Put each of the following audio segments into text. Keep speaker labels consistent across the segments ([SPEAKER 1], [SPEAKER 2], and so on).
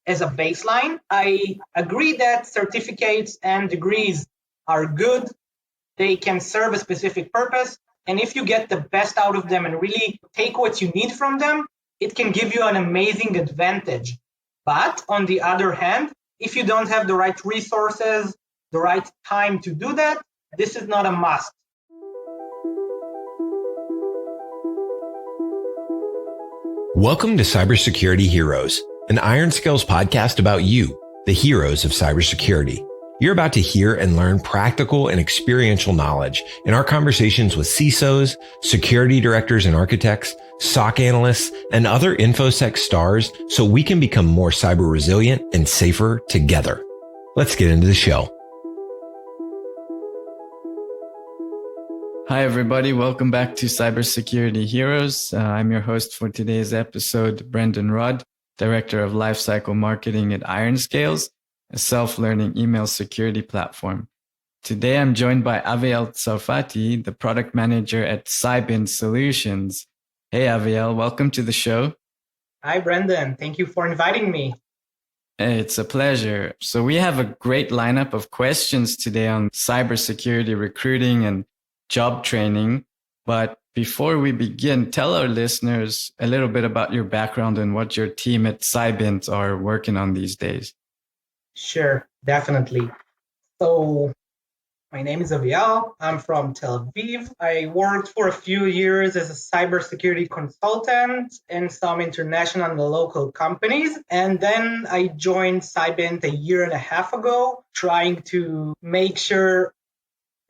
[SPEAKER 1] as a baseline. I agree that certificates and degrees are good. They can serve a specific purpose. And if you get the best out of them and really take what you need from them, it can give you an amazing advantage. But on the other hand, if you don't have the right resources, the right time to do that, this is not a must.
[SPEAKER 2] Welcome to Cybersecurity Heroes, an Iron Scales podcast about you, the heroes of cybersecurity. You're about to hear and learn practical and experiential knowledge in our conversations with CISOs, security directors and architects, SOC analysts, and other InfoSec stars so we can become more cyber resilient and safer together. Let's get into the show.
[SPEAKER 3] Hi, everybody. Welcome back to Cybersecurity Heroes. I'm your host for today's episode, Brendan Rudd, Director of Lifecycle Marketing at Iron Scales, a self-learning email security platform. Today, I'm joined by Aviel Tzarfaty, the Product Manager at Cybint Solutions. Hey, Aviel, welcome to the show.
[SPEAKER 1] Hi, Brendan. Thank you for inviting me.
[SPEAKER 3] It's a pleasure. So we have a great lineup of questions today on cybersecurity recruiting and job training. But before we begin, tell our listeners a little bit about your background and what your team at Cybint are working on these days.
[SPEAKER 1] Sure, definitely. So my name is Aviel. I'm from Tel Aviv. I worked for a few years as a cybersecurity consultant in some international and local companies. And then I joined Cybint a year and a half ago, trying to make sure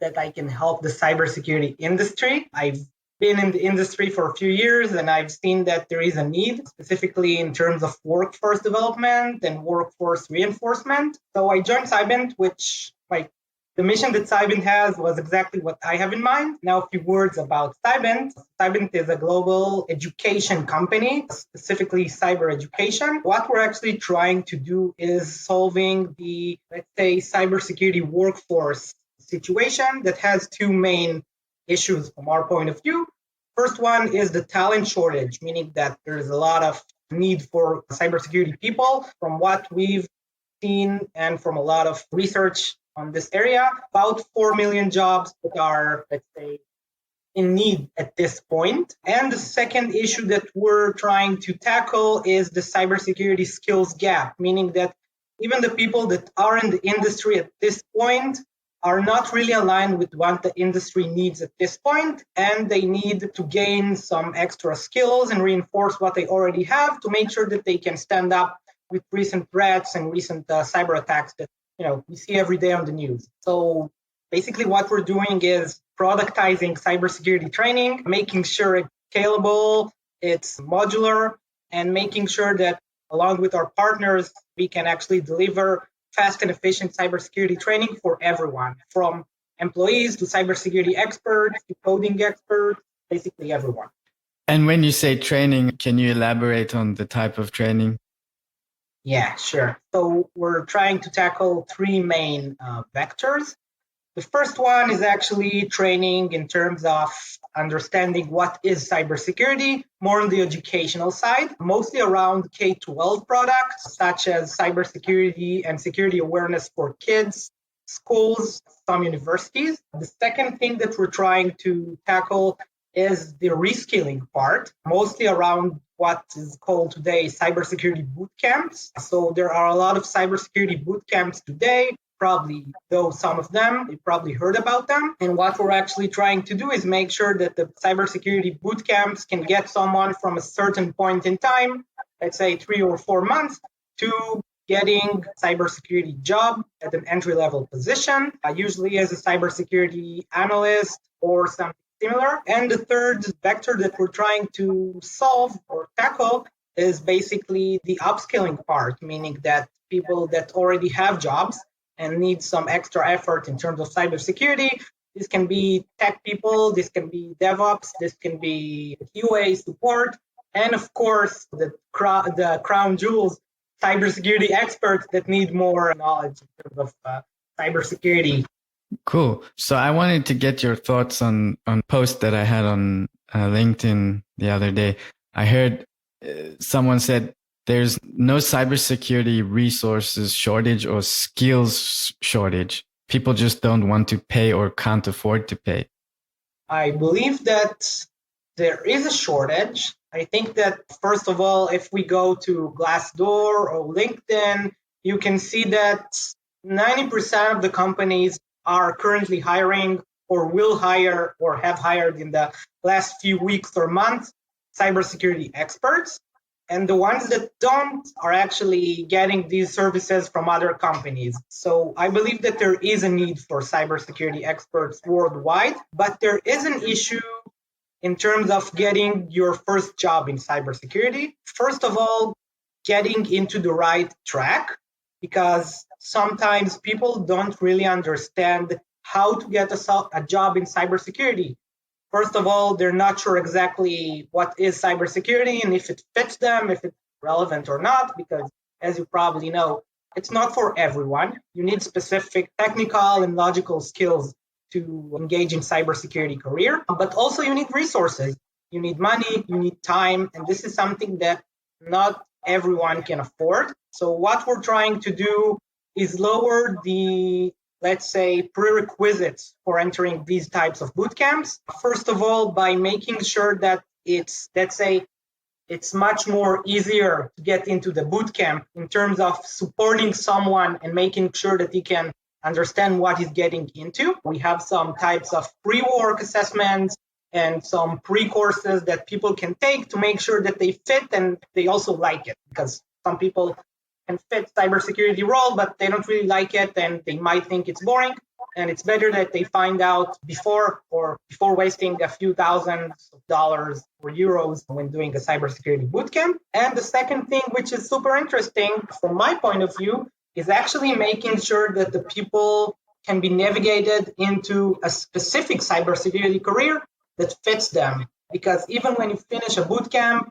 [SPEAKER 1] that I can help the cybersecurity industry. I've been in the industry for a few years and I've seen that there is a need, specifically in terms of workforce development and workforce reinforcement. So I joined Cybint, which the mission that Cybint has was exactly what I have in mind. Now, a few words about Cybint. Cybint is a global education company, specifically cyber education. What we're actually trying to do is solving the, let's say, cybersecurity workforce situation that has two main issues from our point of view. First one is the talent shortage, meaning that there's a lot of need for cybersecurity people. From what we've seen and from a lot of research on this area, about 4 million jobs that are, let's say, in need at this point. And the second issue that we're trying to tackle is the cybersecurity skills gap, meaning that even the people that are in the industry at this point are not really aligned with what the industry needs at this point, and they need to gain some extra skills and reinforce what they already have to make sure that they can stand up with recent threats and recent cyber attacks that we see every day on the news. So basically what we're doing is productizing cybersecurity training, making sure it's scalable, it's modular, and making sure that along with our partners, we can actually deliver fast and efficient cybersecurity training for everyone, from employees to cybersecurity experts to coding experts, basically everyone.
[SPEAKER 3] And when you say training, can you elaborate on the type of training?
[SPEAKER 1] Yeah, sure. So we're trying to tackle three main vectors. The first one is actually training in terms of understanding what is cybersecurity, more on the educational side, mostly around K-12 products, such as cybersecurity and security awareness for kids, schools, some universities. The second thing that we're trying to tackle is the reskilling part, mostly around what is called today cybersecurity boot camps. So there are a lot of cybersecurity boot camps today. Probably, though some of them, you probably heard about them. And what we're actually trying to do is make sure that the cybersecurity boot camps can get someone from a certain point in time, let's say 3 or 4 months, to getting cybersecurity job at an entry-level position, usually as a cybersecurity analyst or something similar. And the third vector that we're trying to solve or tackle is basically the upskilling part, meaning that people that already have jobs and need some extra effort in terms of cybersecurity. This can be tech people, this can be DevOps, this can be QA support, and of course, the crown jewels, cybersecurity experts that need more knowledge in terms of cybersecurity.
[SPEAKER 3] Cool. So I wanted to get your thoughts on post that I had on LinkedIn the other day. I heard someone said there's no cybersecurity resources shortage or skills shortage. People just don't want to pay or can't afford to pay.
[SPEAKER 1] I believe that there is a shortage. I think that, first of all, if we go to Glassdoor or LinkedIn, you can see that 90% of the companies are currently hiring or will hire or have hired in the last few weeks or months cybersecurity experts. And the ones that don't are actually getting these services from other companies. So I believe that there is a need for cybersecurity experts worldwide, but there is an issue in terms of getting your first job in cybersecurity. First of all, getting into the right track, because sometimes people don't really understand how to get a job in cybersecurity. First of all, they're not sure exactly what is cybersecurity and if it fits them, if it's relevant or not, because as you probably know, it's not for everyone. You need specific technical and logical skills to engage in cybersecurity career, but also you need resources. You need money, you need time, and this is something that not everyone can afford. So what we're trying to do is lower the, let's say, prerequisites for entering these types of boot camps. First of all, by making sure that it's much more easier to get into the boot camp in terms of supporting someone and making sure that he can understand what he's getting into. We have some types of pre-work assessments and some pre-courses that people can take to make sure that they fit and they also like it, because some people can fit cybersecurity role, but they don't really like it and they might think it's boring. And it's better that they find out before wasting a few thousands of dollars or euros when doing a cybersecurity bootcamp. And the second thing, which is super interesting from my point of view, is actually making sure that the people can be navigated into a specific cybersecurity career that fits them. Because even when you finish a bootcamp,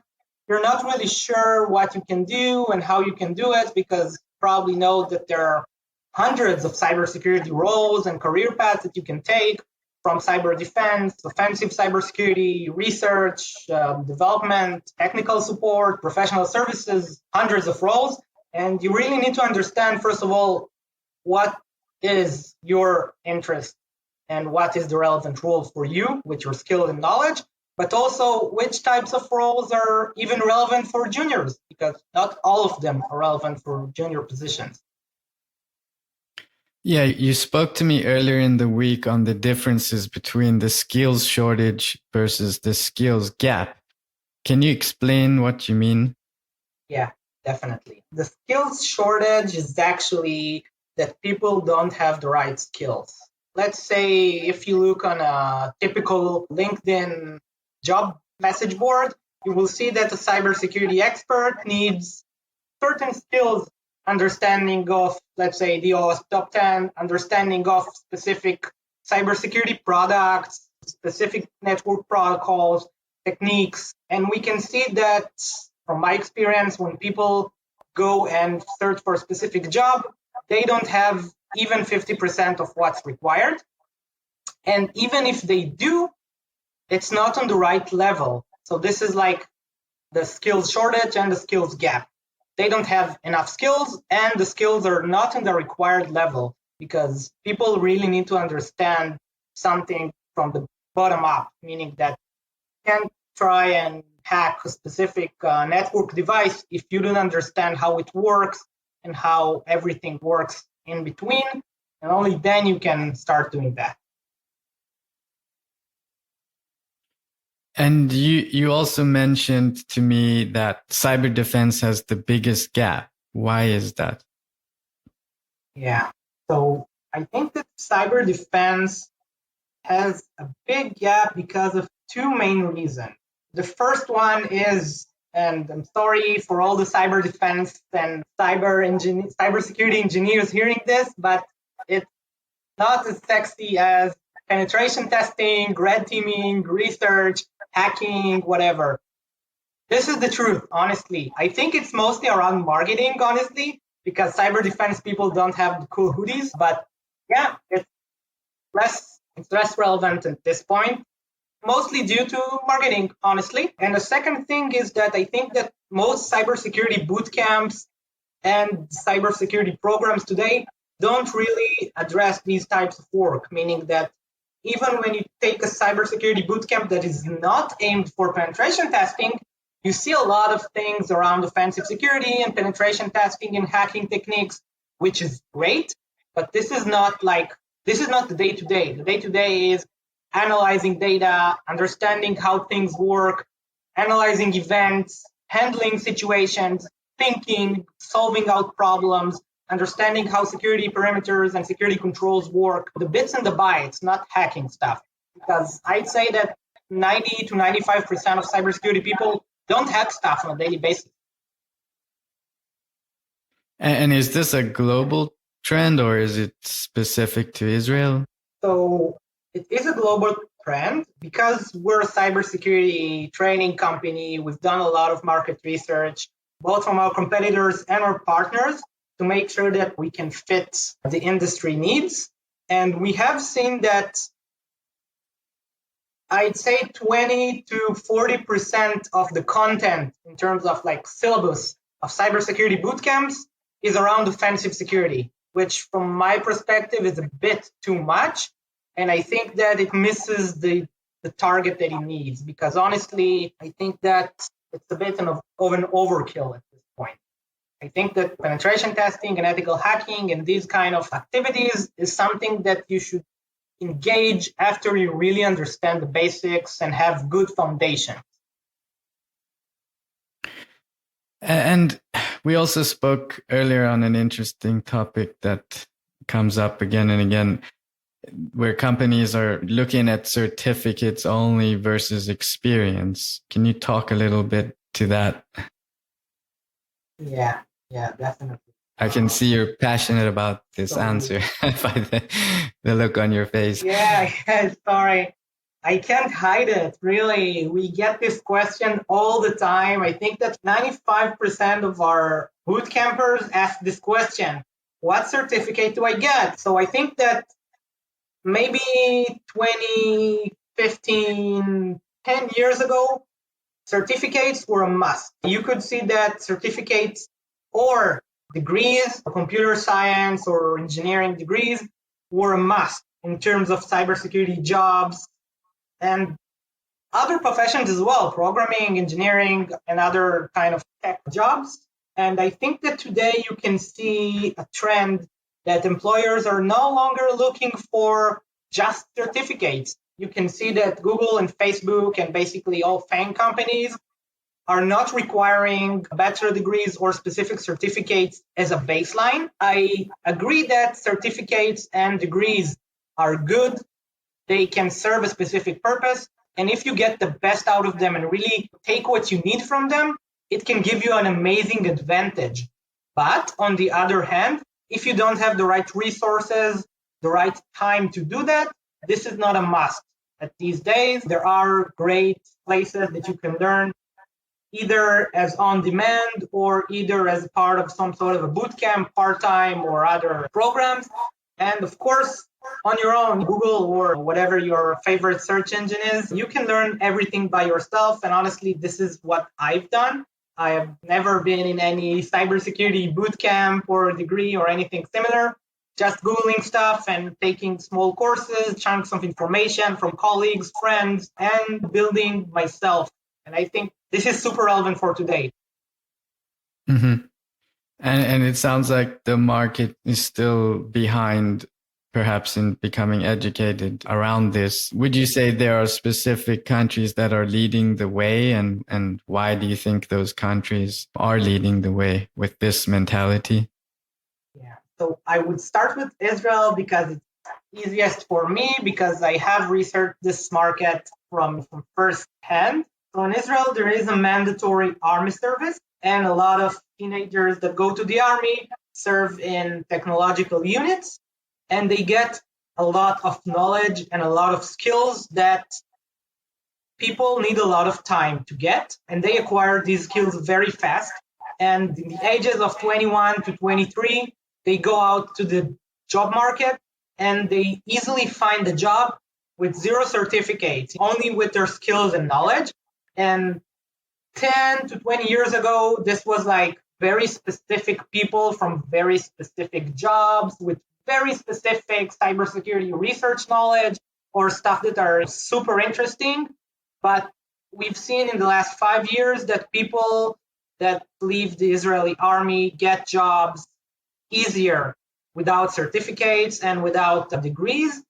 [SPEAKER 1] you're not really sure what you can do and how you can do it, because you probably know that there are hundreds of cybersecurity roles and career paths that you can take, from cyber defense, offensive cybersecurity, research, development, technical support, professional services, hundreds of roles. And you really need to understand, first of all, what is your interest and what is the relevant role for you with your skill and knowledge, but also which types of roles are even relevant for juniors, because not all of them are relevant for junior positions.
[SPEAKER 3] Yeah, you spoke to me earlier in the week on the differences between the skills shortage versus the skills gap. Can you explain what you mean?
[SPEAKER 1] Yeah, definitely. The skills shortage is actually that people don't have the right skills. Let's say if you look on a typical LinkedIn job message board, you will see that a cybersecurity expert needs certain skills, understanding of, let's say, the OWASP top 10, understanding of specific cybersecurity products, specific network protocols, techniques. And we can see that from my experience, when people go and search for a specific job, they don't have even 50% of what's required. And even if they do, it's not on the right level. So this is like the skills shortage and the skills gap. They don't have enough skills, and the skills are not in the required level, because people really need to understand something from the bottom up, meaning that you can't try and hack a specific network device if you don't understand how it works and how everything works in between, and only then you can start doing that.
[SPEAKER 3] And you also mentioned to me that cyber defense has the biggest gap. Why is that?
[SPEAKER 1] Yeah, so I think that cyber defense has a big gap because of two main reasons. The first one is, and I'm sorry for all the cyber defense and cybersecurity engineers hearing this, but it's not as sexy as penetration testing, red teaming, research, hacking, whatever. This is the truth, honestly. I think it's mostly around marketing, honestly, because cyber defense people don't have the cool hoodies. But yeah, it's less relevant at this point. mostly due to marketing, honestly. And the second thing is that I think that most cybersecurity boot camps and cybersecurity programs today don't really address these types of work, meaning that even when you take a cybersecurity bootcamp that is not aimed for penetration testing, you see a lot of things around offensive security and penetration testing and hacking techniques, which is great. But this is not the day to day. The day to day is analyzing data, understanding how things work, analyzing events, handling situations, thinking, solving out problems, understanding how security perimeters and security controls work, the bits and the bytes, not hacking stuff. Because I'd say that 90 to 95% of cybersecurity people don't hack stuff on a daily basis.
[SPEAKER 3] And is this a global trend or is it specific to Israel?
[SPEAKER 1] So it is a global trend because we're a cybersecurity training company. We've done a lot of market research, both from our competitors and our partners, to make sure that we can fit the industry needs. And we have seen that I'd say 20 to 40% of the content in terms of like syllabus of cybersecurity bootcamps is around offensive security, which from my perspective is a bit too much. And I think that it misses the target that it needs, because honestly, I think that it's a bit of an overkill at this point. I think that penetration testing and ethical hacking and these kind of activities is something that you should engage after you really understand the basics and have good foundation.
[SPEAKER 3] And we also spoke earlier on an interesting topic that comes up again and again, where companies are looking at certificates only versus experience. Can you talk a little bit to that?
[SPEAKER 1] Yeah, definitely.
[SPEAKER 3] I can see you're passionate about this answer by the look on your face.
[SPEAKER 1] Yeah, sorry. I can't hide it, really. We get this question all the time. I think that 95% of our boot campers ask this question: what certificate do I get? So I think that maybe 20, 10 years ago, certificates were a must. You could see that certificates or degrees, computer science or engineering degrees were a must in terms of cybersecurity jobs and other professions as well, programming, engineering, and other kind of tech jobs. And I think that today you can see a trend that employers are no longer looking for just certificates. You can see that Google and Facebook and basically all FANG companies are not requiring bachelor degrees or specific certificates as a baseline. I agree that certificates and degrees are good. They can serve a specific purpose. And if you get the best out of them and really take what you need from them, it can give you an amazing advantage. But on the other hand, if you don't have the right resources, the right time to do that, this is not a must. At these days, there are great places that you can learn either as on demand or either as part of some sort of a bootcamp, part-time or other programs. And of course, on your own, Google or whatever your favorite search engine is, you can learn everything by yourself. And honestly, this is what I've done. I have never been in any cybersecurity bootcamp or degree or anything similar. Just Googling stuff and taking small courses, chunks of information from colleagues, friends, and building myself. And I think this is super relevant for today.
[SPEAKER 3] Mm-hmm. And it sounds like the market is still behind, perhaps, in becoming educated around this. Would you say there are specific countries that are leading the way? And why do you think those countries are leading the way with this mentality?
[SPEAKER 1] Yeah, so I would start with Israel because it's easiest for me because I have researched this market from first hand. So in Israel, there is a mandatory army service, and a lot of teenagers that go to the army serve in technological units, and they get a lot of knowledge and a lot of skills that people need a lot of time to get, and they acquire these skills very fast. And in the ages of 21 to 23, they go out to the job market and they easily find a job with zero certificates, only with their skills and knowledge. And 10 to 20 years ago, this was like very specific people from very specific jobs with very specific cybersecurity research knowledge or stuff that are super interesting. But we've seen in the last 5 years that people that leave the Israeli army get jobs easier without certificates and without degrees.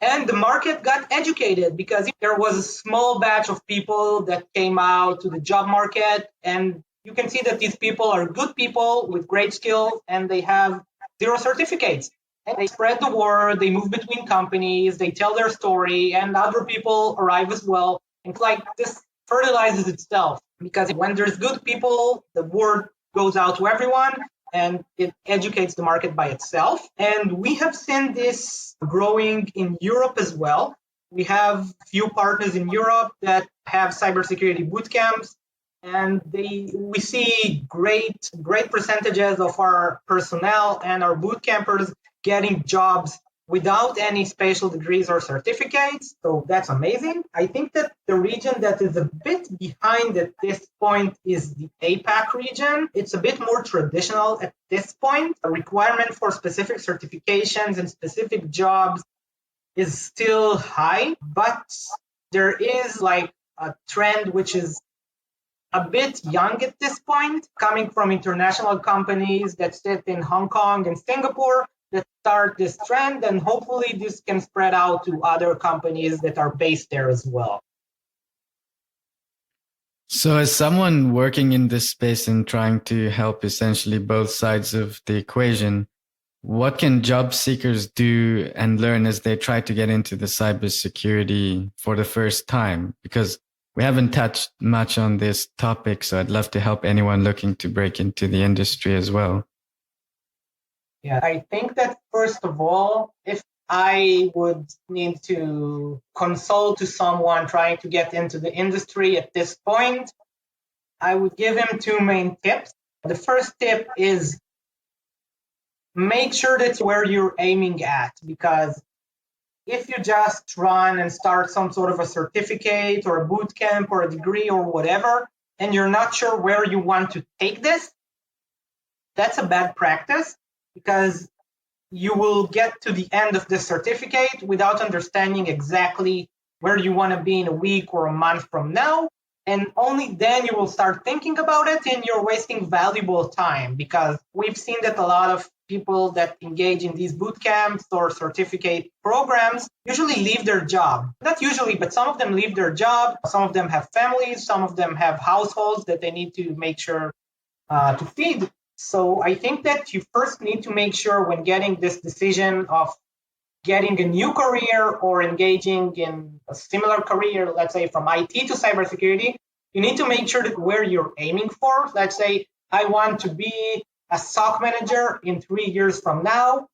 [SPEAKER 1] And the market got educated because there was a small batch of people that came out to the job market. And you can see that these people are good people with great skills and they have zero certificates. And they spread the word, they move between companies, they tell their story, and other people arrive as well. And like this fertilizes itself because when there's good people, the word goes out to everyone and it educates the market by itself. And we have seen this growing in Europe as well. We have a few partners in Europe that have cybersecurity boot camps, and we see great percentages of our personnel and our boot campers getting jobs without any special degrees or certificates. So that's amazing. I think that the region that is a bit behind at this point is the Apac region. It's a bit more traditional at this point. A requirement for specific certifications and specific jobs is still high, but there is like a trend which is a bit young at this point, coming from international companies that sit in Hong Kong and Singapore, that start this trend, and hopefully this can spread out to other companies that are based there as well.
[SPEAKER 3] So as someone working in this space and trying to help essentially both sides of the equation, what can job seekers do and learn as they try to get into the cybersecurity for the first time? Because we haven't touched much on this topic, so I'd love to help anyone looking to break into the industry as well.
[SPEAKER 1] Yeah, I think that first of all, if I would need to consult to someone trying to get into the industry at this point, I would give him two main tips. The first tip is make sure that's where you're aiming at, because if you just run and start some sort of a certificate or a boot camp or a degree or whatever, and you're not sure where you want to take this, that's a bad practice, because you will get to the end of the certificate without understanding exactly where you want to be in a week or a month from now. And only then you will start thinking about it, and you're wasting valuable time, because we've seen that a lot of people that engage in these boot camps or certificate programs usually leave their job. Not usually, but some of them leave their job. Some of them have families. Some of them have households that they need to make sure to feed. So I think that you first need to make sure when getting this decision of getting a new career or engaging in a similar career, let's say from IT to cybersecurity, you need to make sure that where you're aiming for. Let's say I want to be a SOC manager in 3 years from now.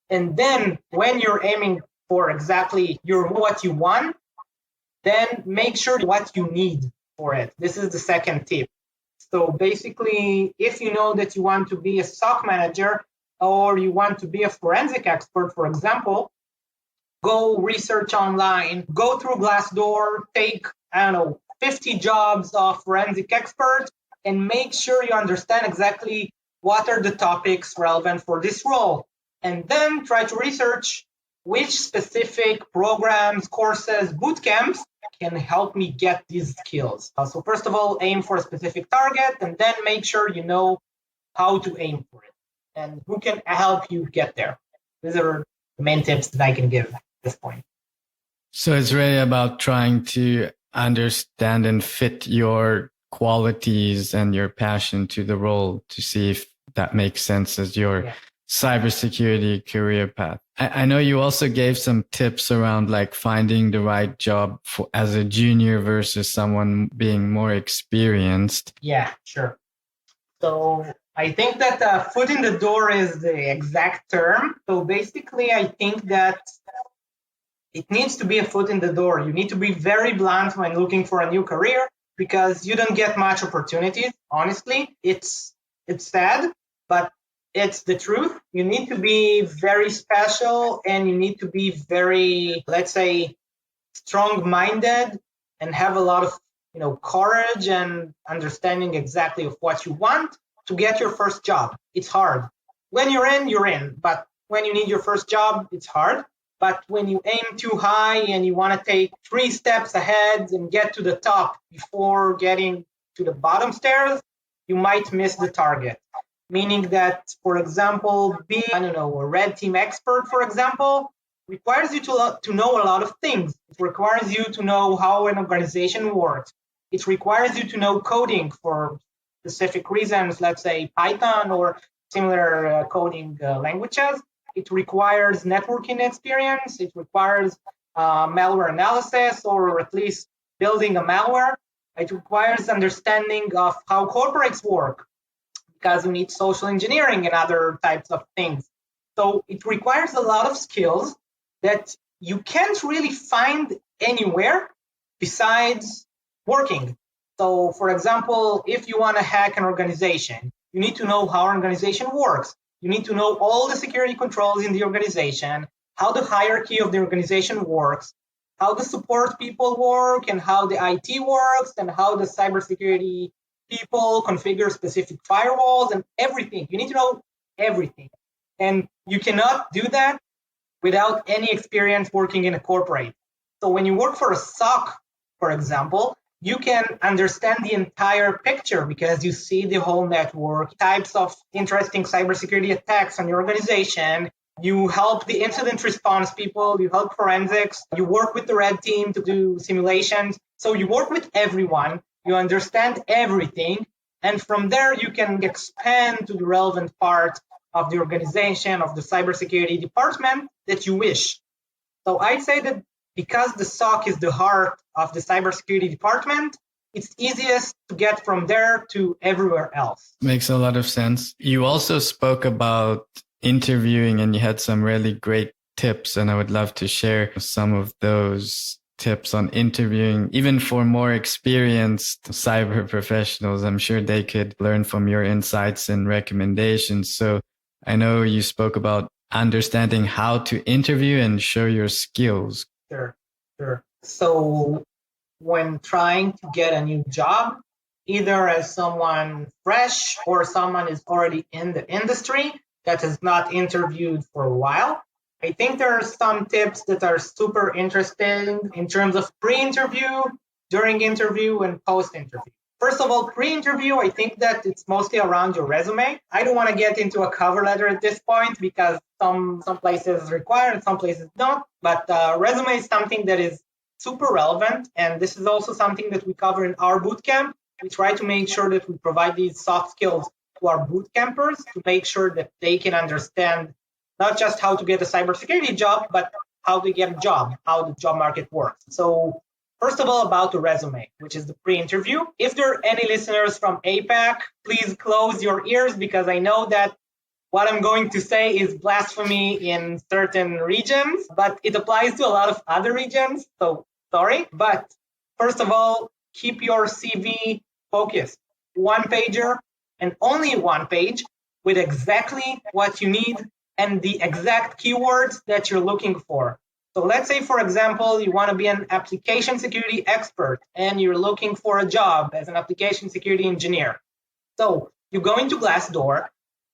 [SPEAKER 1] And then when you're aiming for exactly what you want, then make sure what you need for it. This is the second tip. So basically, if you know that you want to be a SOC manager or you want to be a forensic expert, for example, go research online, go through Glassdoor, take, 50 jobs of forensic experts, and make sure you understand exactly what are the topics relevant for this role. And then try to research which specific programs, courses, boot camps can help me get these skills. So first of all, aim for a specific target, and then make sure you know how to aim for it and who can help you get there. These are the main tips that I can give at this point.
[SPEAKER 3] So it's really about trying to understand and fit your qualities and your passion to the role to see if that makes sense as your cybersecurity career path. I know you also gave some tips around like finding the right job as a junior versus someone being more experienced.
[SPEAKER 1] Yeah, sure. So I think that foot in the door is the exact term. So basically, I think that it needs to be a foot in the door. You need to be very blunt when looking for a new career, because you don't get much opportunities. Honestly, it's sad, but It's the truth. You need to be very special and you need to be very, let's say, strong-minded and have a lot of, courage and understanding exactly of what you want to get your first job. It's hard. When you're in, you're in. But when you need your first job, it's hard. But when you aim too high and you want to take 3 steps ahead and get to the top before getting to the bottom stairs, you might miss the target. Meaning that, for example, being, a red team expert, for example, requires you to know a lot of things. It requires you to know how an organization works. It requires you to know coding for specific reasons, let's say Python or similar coding languages. It requires networking experience. It requires malware analysis, or at least building a malware. It requires understanding of how corporates work, because you need social engineering and other types of things. So it requires a lot of skills that you can't really find anywhere besides working. So, for example, if you want to hack an organization, you need to know how an organization works. You need to know all the security controls in the organization, how the hierarchy of the organization works, how the support people work, and how the IT works, and how the cybersecurity people configure specific firewalls and everything. You need to know everything. And you cannot do that without any experience working in a corporate. So when you work for a SOC, for example, you can understand the entire picture because you see the whole network, types of interesting cybersecurity attacks on your organization. You help the incident response people, you help forensics, you work with the red team to do simulations. So you work with everyone, you understand everything, and from there you can expand to the relevant part of the organization, of the cybersecurity department that you wish. So I'd say that because the SOC is the heart of the cybersecurity department, it's easiest to get from there to everywhere else.
[SPEAKER 3] Makes a lot of sense. You also spoke about interviewing and you had some really great tips, and I would love to share some of those tips on interviewing, even for more experienced cyber professionals. I'm sure they could learn from your insights and recommendations. So I know you spoke about understanding how to interview and show your skills.
[SPEAKER 1] Sure. So when trying to get a new job, either as someone fresh or someone is already in the industry that has not interviewed for a while, I think there are some tips that are super interesting in terms of pre-interview, during interview, and post-interview. First of all, pre-interview, I think that it's mostly around your resume. I don't want to get into a cover letter at this point because some places require and some places don't. But resume is something that is super relevant. And this is also something that we cover in our bootcamp. We try to make sure that we provide these soft skills to our boot campers to make sure that they can understand not just how to get a cybersecurity job, but how to get a job, how the job market works. So first of all, about the resume, which is the pre-interview. If there are any listeners from APAC, please close your ears because I know that what I'm going to say is blasphemy in certain regions, but it applies to a lot of other regions. So sorry. But first of all, keep your CV focused. One pager and only one page with exactly what you need and the exact keywords that you're looking for. So let's say, for example, you want to be an application security expert and you're looking for a job as an application security engineer. So you go into Glassdoor,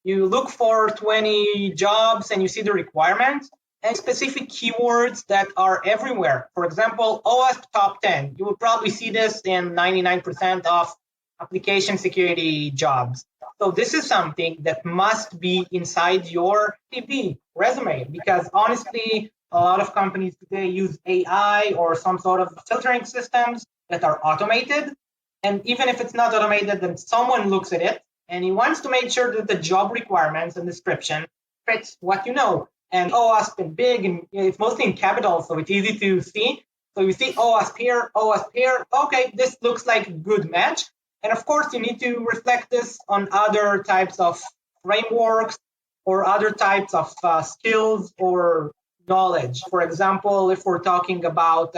[SPEAKER 1] you look for 20 jobs and you see the requirements and specific keywords that are everywhere. For example, OWASP top 10. You will probably see this in 99% of application security jobs. So this is something that must be inside your CV resume because honestly, a lot of companies today use AI or some sort of filtering systems that are automated. And even if it's not automated, then someone looks at it and he wants to make sure that the job requirements and description fits what you know. And OWASP in big, and it's mostly in capital, so it's easy to see. So you see OWASP here, OWASP here. Okay, this looks like a good match. And of course, you need to reflect this on other types of frameworks or other types of skills or knowledge. For example, if we're talking about,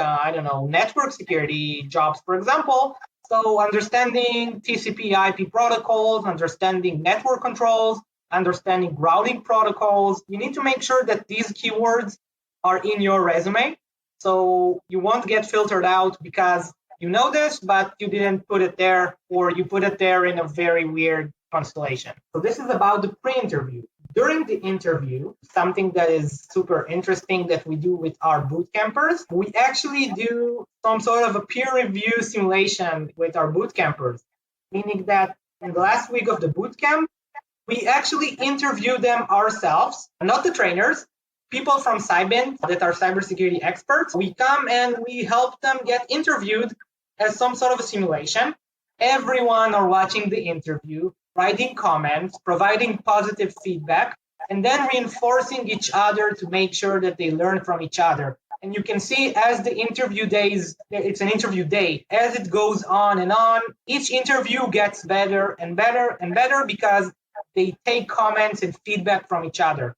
[SPEAKER 1] network security jobs, for example, so understanding TCP/IP protocols, understanding network controls, understanding routing protocols. You need to make sure that these keywords are in your resume. So you won't get filtered out because you know this, but you didn't put it there, or you put it there in a very weird constellation. So this is about the pre-interview. During the interview, something that is super interesting that we do with our boot campers, we actually do some sort of a peer review simulation with our boot campers, meaning that in the last week of the boot camp, we actually interview them ourselves, not the trainers, people from Cybint that are cybersecurity experts. We come and we help them get interviewed as some sort of a simulation. Everyone are watching the interview, writing comments, providing positive feedback, and then reinforcing each other to make sure that they learn from each other. And you can see as the interview days, it's an interview day, as it goes on and on, each interview gets better and better and better because they take comments and feedback from each other.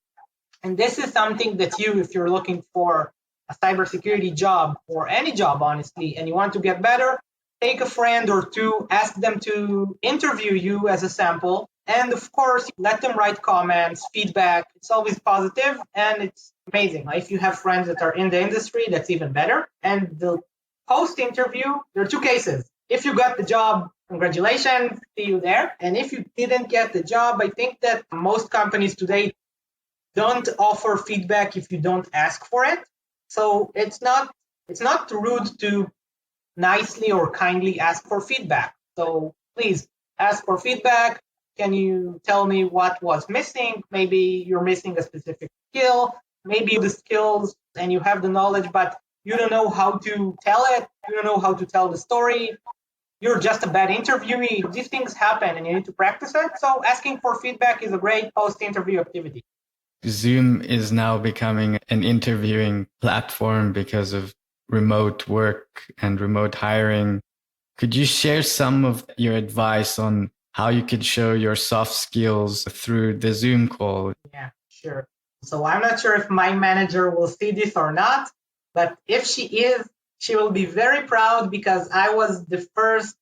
[SPEAKER 1] And this is something that if you're looking for a cybersecurity job or any job, honestly, and you want to get better, take a friend or two, ask them to interview you as a sample. And of course, let them write comments, feedback. It's always positive and it's amazing. If you have friends that are in the industry, that's even better. And the post-interview, there are two cases. If you got the job, congratulations, see you there. And if you didn't get the job, I think that most companies today don't offer feedback if you don't ask for it. So it's not rude to nicely or kindly ask for feedback. So please ask for feedback. Can you tell me what was missing? Maybe you're missing a specific skill, maybe the skills and you have the knowledge, but you don't know how to tell it. You don't know how to tell the story. You're just a bad interviewee. These things happen and you need to practice it. So asking for feedback is a great post-interview activity.
[SPEAKER 3] Zoom is now becoming an interviewing platform because of remote work and remote hiring. Could you share some of your advice on how you could show your soft skills through the Zoom call?
[SPEAKER 1] Yeah, sure. So I'm not sure if my manager will see this or not, but if she is, she will be very proud because I was the first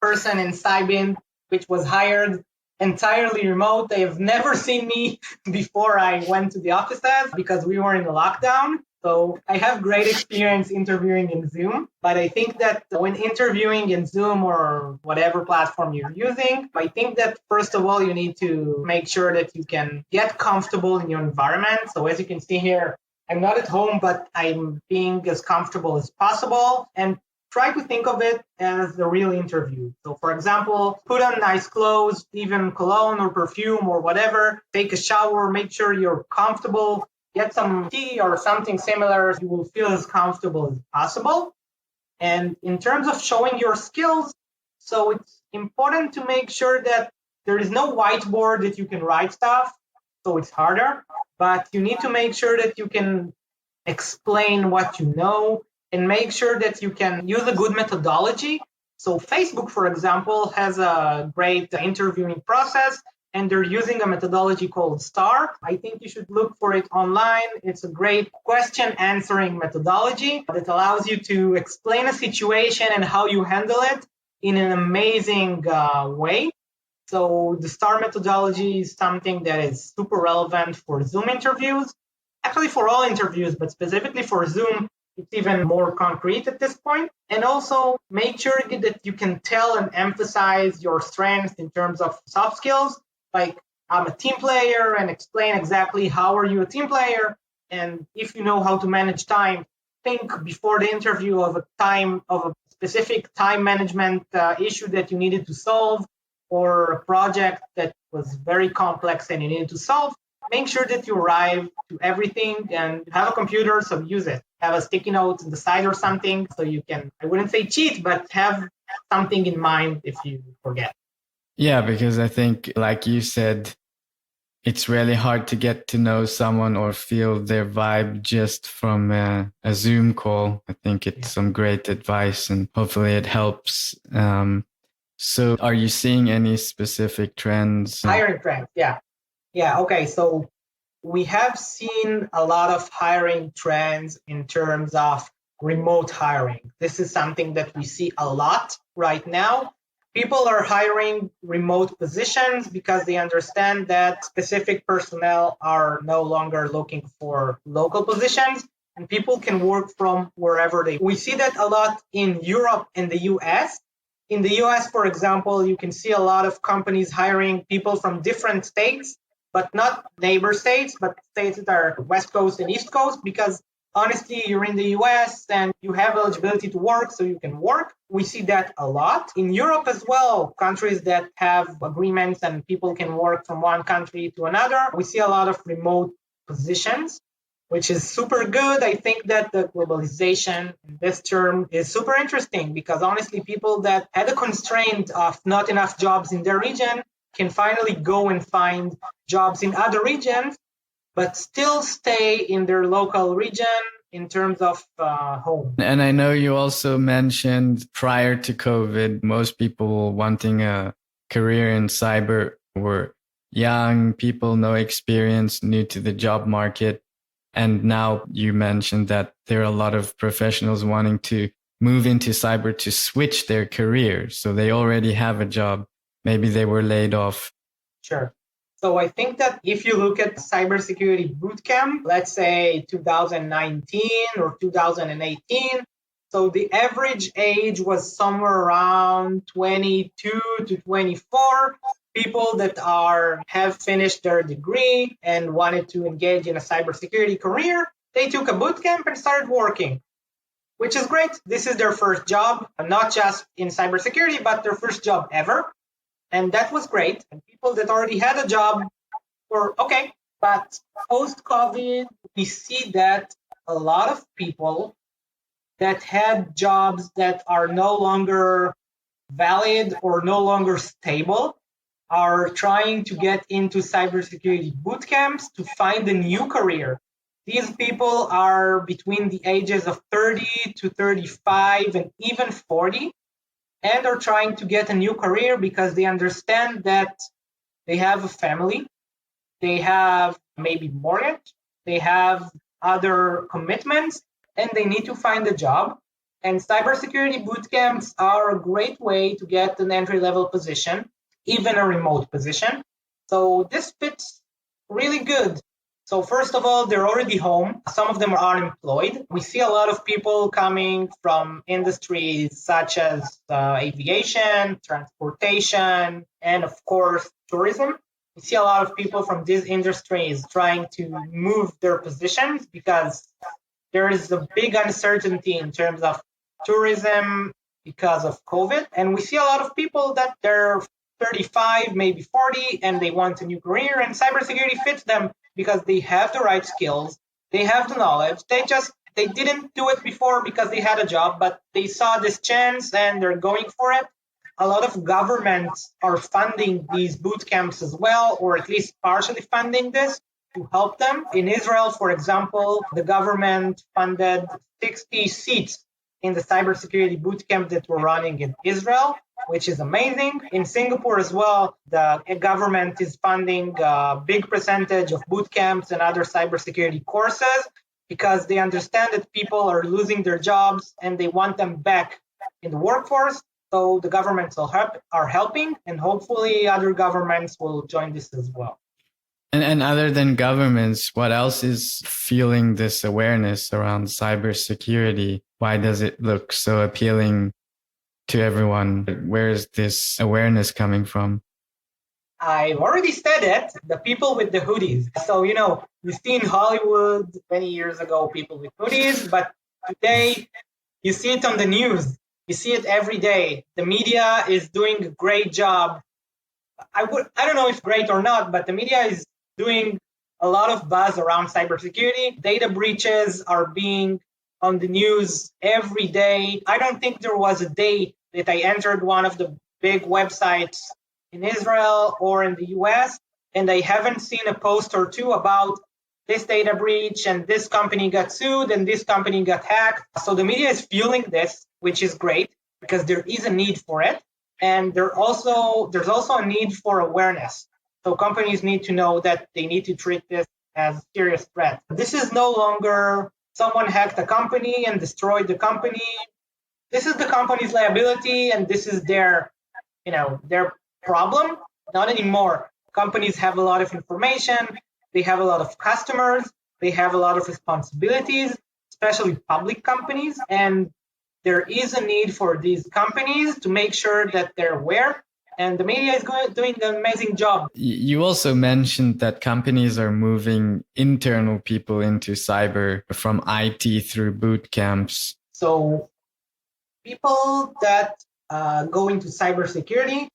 [SPEAKER 1] person in Cybint which was hired entirely remote. They have never seen me before I went to the offices because we were in a lockdown. So I have great experience interviewing in Zoom, but I think that when interviewing in Zoom or whatever platform you're using, I think that first of all, you need to make sure that you can get comfortable in your environment. So as you can see here, I'm not at home, but I'm being as comfortable as possible and try to think of it as a real interview. So for example, put on nice clothes, even cologne or perfume or whatever, take a shower, make sure you're comfortable, get some tea or something similar. You will feel as comfortable as possible. And in terms of showing your skills, so it's important to make sure that there is no whiteboard that you can write stuff. So it's harder, but you need to make sure that you can explain what you know and make sure that you can use a good methodology. So Facebook, for example, has a great interviewing process and they're using a methodology called STAR. I think you should look for it online. It's a great question answering methodology that allows you to explain a situation and how you handle it in an amazing way. So the STAR methodology is something that is super relevant for Zoom interviews, actually for all interviews, but specifically for Zoom, it's even more concrete at this point. And also make sure that you can tell and emphasize your strengths in terms of soft skills, like I'm a team player, and explain exactly how are you a team player. And if you know how to manage time, think before the interview of a specific time management issue that you needed to solve, or a project that was very complex and you needed to solve. Make sure that you arrive to everything and have a computer, so use it. Have a sticky note on the side or something so you can, I wouldn't say cheat, but have something in mind if you forget.
[SPEAKER 3] Yeah, because I think, like you said, it's really hard to get to know someone or feel their vibe just from a Zoom call. I think it's some great advice and hopefully it helps. So are you seeing any specific trends?
[SPEAKER 1] Hiring trends, yeah. Yeah, okay. So we have seen a lot of hiring trends in terms of remote hiring. This is something that we see a lot right now. People are hiring remote positions because they understand that specific personnel are no longer looking for local positions and people can work from wherever they. We see that a lot in Europe and the US. In the US, for example, you can see a lot of companies hiring people from different states, but not neighbor states, but states that are West Coast and East Coast, because honestly, you're in the US and you have eligibility to work, so you can work. We see that a lot. In Europe as well, countries that have agreements and people can work from one country to another, we see a lot of remote positions, which is super good. I think that the globalization in this term is super interesting because honestly, people that had a constraint of not enough jobs in their region can finally go and find jobs in other regions but still stay in their local region in terms of home.
[SPEAKER 3] And I know you also mentioned prior to COVID, most people wanting a career in cyber were young people, no experience, new to the job market. And now you mentioned that there are a lot of professionals wanting to move into cyber to switch their career. So they already have a job. Maybe they were laid off.
[SPEAKER 1] Sure. So I think that if you look at cybersecurity bootcamp, let's say 2019 or 2018, so the average age was somewhere around 22 to 24. People that have finished their degree and wanted to engage in a cybersecurity career, they took a bootcamp and started working, which is great. This is their first job, not just in cybersecurity, but their first job ever. And that was great. And people that already had a job were okay. But post-COVID, we see that a lot of people that had jobs that are no longer valid or no longer stable are trying to get into cybersecurity bootcamps to find a new career. These people are between the ages of 30 to 35 and even 40. And are trying to get a new career because they understand that they have a family, they have maybe mortgage, they have other commitments, and they need to find a job. And cybersecurity bootcamps are a great way to get an entry-level position, even a remote position. So this fits really good. So first of all, they're already home. Some of them are unemployed. We see a lot of people coming from industries such as aviation, transportation, and of course, tourism. We see a lot of people from these industries trying to move their positions because there is a big uncertainty in terms of tourism because of COVID. And we see a lot of people that they're 35, maybe 40, and they want a new career, and cybersecurity fits them because they have the right skills, they have the knowledge. They didn't do it before because they had a job, but they saw this chance and they're going for it. A lot of governments are funding these boot camps as well, or at least partially funding this to help them. In Israel, for example, the government funded 60 seats in the cybersecurity boot camp that we're running in Israel, which is amazing. In Singapore as well, the government is funding a big percentage of boot camps and other cybersecurity courses because they understand that people are losing their jobs and they want them back in the workforce. So the governments are helping, and hopefully other governments will join this as well.
[SPEAKER 3] And other than governments, what else is fueling this awareness around cybersecurity? Why does it look so appealing to everyone? Where is this awareness coming from?
[SPEAKER 1] I've already said it, the people with the hoodies. So, you see in Hollywood many years ago, people with hoodies, but today you see it on the news. You see it every day. The media is doing a great job. I don't know if great or not, but the media is doing a lot of buzz around cybersecurity. Data breaches are being on the news every day. I don't think there was a day that I entered one of the big websites in Israel or in the US, and I haven't seen a post or two about this data breach and this company got sued and this company got hacked. So the media is fueling this, which is great because there is a need for it. And there's also a need for awareness. So companies need to know that they need to treat this as a serious threat. This is no longer someone hacked a company and destroyed the company. This is the company's liability and this is their their problem. Not anymore. Companies have a lot of information. They have a lot of customers. They have a lot of responsibilities, especially public companies. And there is a need for these companies to make sure that they're aware. And the media is doing an amazing job.
[SPEAKER 3] You also mentioned that companies are moving internal people into cyber from IT through boot camps.
[SPEAKER 1] So people that go into cybersecurity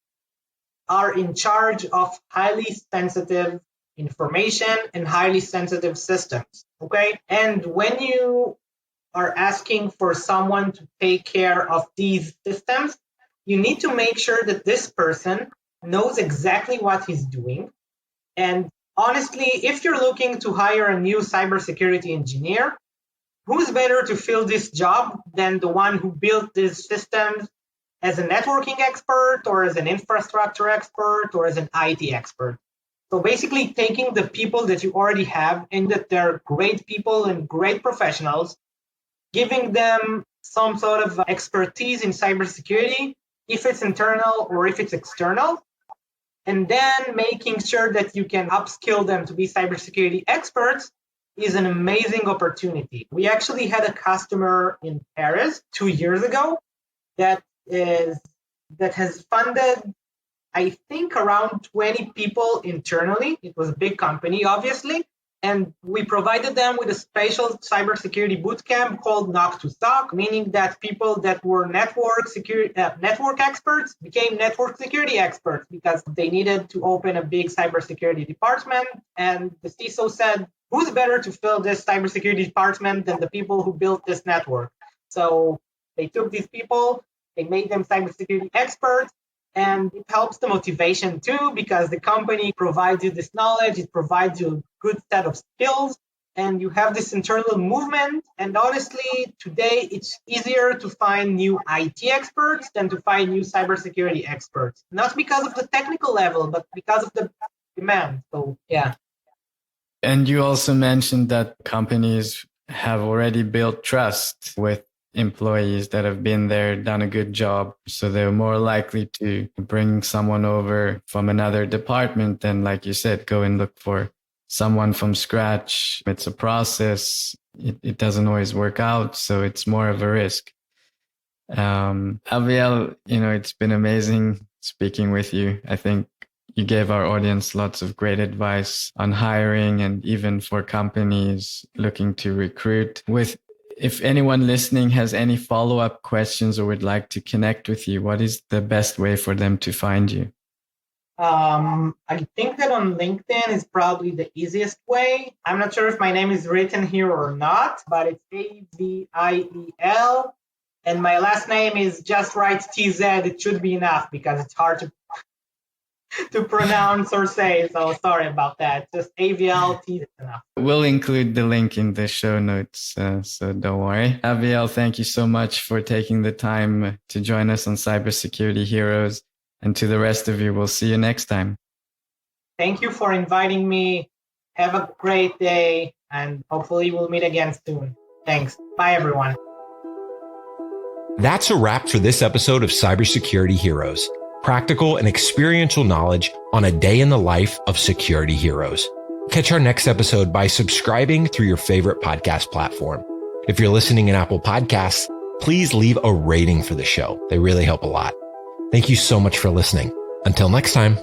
[SPEAKER 1] are in charge of highly sensitive information and highly sensitive systems, okay? And when you are asking for someone to take care of these systems, you need to make sure that this person knows exactly what he's doing. And honestly, if you're looking to hire a new cybersecurity engineer, who's better to fill this job than the one who built these systems as a networking expert or as an infrastructure expert or as an IT expert? So basically taking the people that you already have and that they're great people and great professionals, giving them some sort of expertise in cybersecurity, if it's internal or if it's external, and then making sure that you can upskill them to be cybersecurity experts is an amazing opportunity. We actually had a customer in Paris 2 years ago that has funded, I think, around 20 people internally. It was a big company, obviously. And we provided them with a special cybersecurity bootcamp called Knock to Stock, meaning that people that were network experts became network security experts because they needed to open a big cybersecurity department. And the CISO said, who's better to fill this cybersecurity department than the people who built this network? So they took these people, they made them cybersecurity experts, and it helps the motivation too, because the company provides you this knowledge, it provides you a good set of skills, and you have this internal movement. And honestly, today it's easier to find new IT experts than to find new cybersecurity experts. Not because of the technical level, but because of the demand. So, yeah.
[SPEAKER 3] And you also mentioned that companies have already built trust with employees that have been there, done a good job. So they're more likely to bring someone over from another department than, like you said, go and look for someone from scratch. It's a process. It doesn't always work out. So it's more of a risk. Aviel, it's been amazing speaking with you. I think you gave our audience lots of great advice on hiring and even for companies looking to recruit. If anyone listening has any follow-up questions or would like to connect with you, what is the best way for them to find you?
[SPEAKER 1] I think that on LinkedIn is probably the easiest way. I'm not sure if my name is written here or not, but it's Aviel. And my last name is just write TZ. It should be enough because it's hard to pronounce or say. So sorry about that. Just Aviel TZ enough.
[SPEAKER 3] We'll include the link in the show notes, so don't worry. Aviel, thank you so much for taking the time to join us on Cybersecurity Heroes. And to the rest of you, we'll see you next time.
[SPEAKER 1] Thank you for inviting me. Have a great day, and hopefully we'll meet again soon. Thanks. Bye, everyone.
[SPEAKER 2] That's a wrap for this episode of Cybersecurity Heroes. Practical and experiential knowledge on a day in the life of security heroes. Catch our next episode by subscribing through your favorite podcast platform. If you're listening in Apple Podcasts, please leave a rating for the show. They really help a lot. Thank you so much for listening. Until next time.